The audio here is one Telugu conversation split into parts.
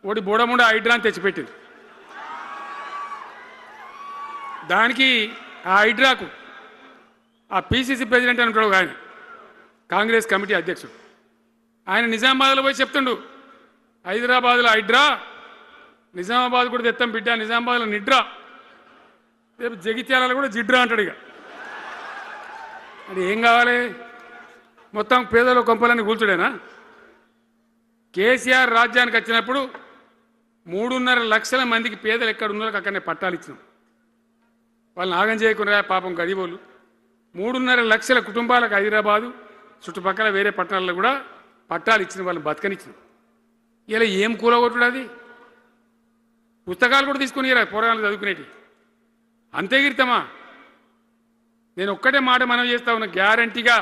ఒకటి బోడముండ హైడ్రాని తెచ్చిపెట్టింది. దానికి ఆ హైడ్రాకు ఆ పిసిసి ప్రెసిడెంట్ అని ఉంటాడు ఆయన, కాంగ్రెస్ కమిటీ అధ్యక్షుడు, ఆయన నిజామాబాద్లో పోయి చెప్తుండు, హైదరాబాద్లో హైడ్రా, నిజామాబాద్ కూడా తెత్తాం బిడ్డ, నిజామాబాద్లో నిడ్రా, రేపు జగిత్యాలలో కూడా జిడ్రా అంటాడు. ఇక అంటే ఏం కావాలి? మొత్తం పేదల కొంపలన్నీ కూల్చుడేనా? కేసీఆర్ రాజ్యానికి వచ్చినప్పుడు 3.5 లక్షల మందికి పేదలు ఎక్కడ ఉన్నారో అక్కడనే పట్టాలు ఇచ్చినాం. వాళ్ళని ఆగం చేయకుండా పాపం గరీబోళ్ళు 3.5 లక్షల కుటుంబాలకు హైదరాబాదు చుట్టుపక్కల వేరే పట్టణాల్లో కూడా పట్టాలు ఇచ్చిన వాళ్ళని బతకనిచ్చినాం. ఇలా ఏం కూలగొట్టుడు? అది పుస్తకాలు కూడా తీసుకుని పోరాటాలు చదువుకునేటి అంతే గిరితమా? నేను ఒక్కటే మాట మనం చేస్తా ఉన్నా, గ్యారంటీగా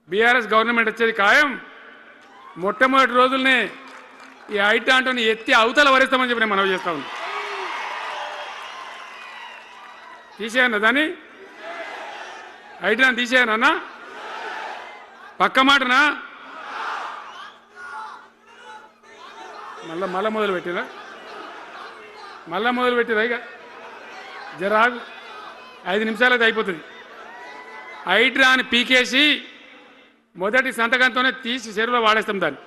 బీఆర్ఎస్ గవర్నమెంట్ వచ్చేది ఖాయం. మొట్టమొదటి రోజులనే ఈ ఐటాంటోని ఎత్తి అవతల వరేస్తామని చెప్పి నేను మనం చేస్తా ఉన్నా. తీసేయన్నా దాన్ని, ఐటాన్ తీసేయనన్నా? పక్క మాటనా? మళ్ళా మొదలు పెట్టిరా, ఇక జరాగు 5 నిమిషాలు అది అయిపోతుంది. హైడ్రాని పీకేసి మొదటి సంతకంతోనే తీసి చెరువులో వాడేస్తాం దాన్ని.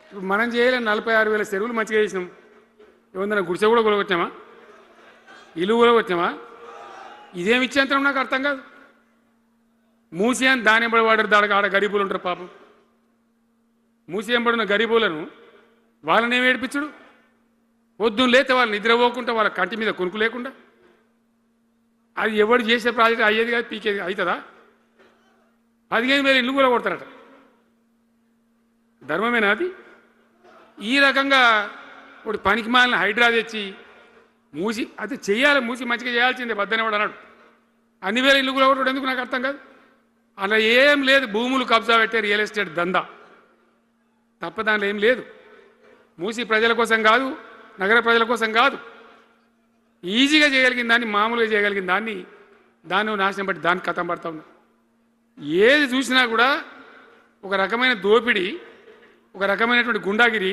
ఇప్పుడు మనం చేయలేం. 46,000 చెరువులు మంచిగా చేసినాం. ఏమన్నా గుడిసె కూడా కొలగొచ్చామా? ఇల్లు కూడా వచ్చామా? ఇదేమి ఇచ్చేంతరం నాకు అర్థం కాదు. మూసి అని దాని ఎంబడి వాడారు, దానికి ఆడ గరీబులు ఉంటారు పాపం. మూసి ఎంబడిన గరీబులను వాళ్ళని ఏమి ఏడిపించుడు? పొద్దున్న లేతే వాళ్ళు నిద్రపోకుండా, వాళ్ళ కంటి మీద కొనుక్కు లేకుండా, అది ఎవడు చేసే ప్రాజెక్ట్ అయ్యేది కాదు, పీకేది అవుతుందా? 15,000 ఇల్లు కూడా కొడతారట. ధర్మమేనా అది? ఈ రకంగా ఒకటి పనికి మాలిన హైడ్రా తెచ్చి మూసి అది చెయ్యాలి, మూసి మంచిగా చేయాల్సిందే బద్దనేవాడు అన్నాడు. అన్ని వేల ఇల్లు కూడా కొట్టడం ఎందుకు నాకు అర్థం కాదు. అలా ఏం లేదు, భూములు కబ్జా పెట్టే రియల్ ఎస్టేట్ దందా తప్ప దాంట్లో ఏం లేదు. మూసి ప్రజల కోసం కాదు, నగర ప్రజల కోసం కాదు, ఈజీగా చేయగలిగిన దాన్ని, మామూలుగా చేయగలిగిన దాన్ని నాశనం బట్టి దాన్ని కథం పడతా ఉన్నా. ఏది చూసినా కూడా ఒక రకమైన దోపిడీ, ఒక రకమైనటువంటి గుండాగిరి.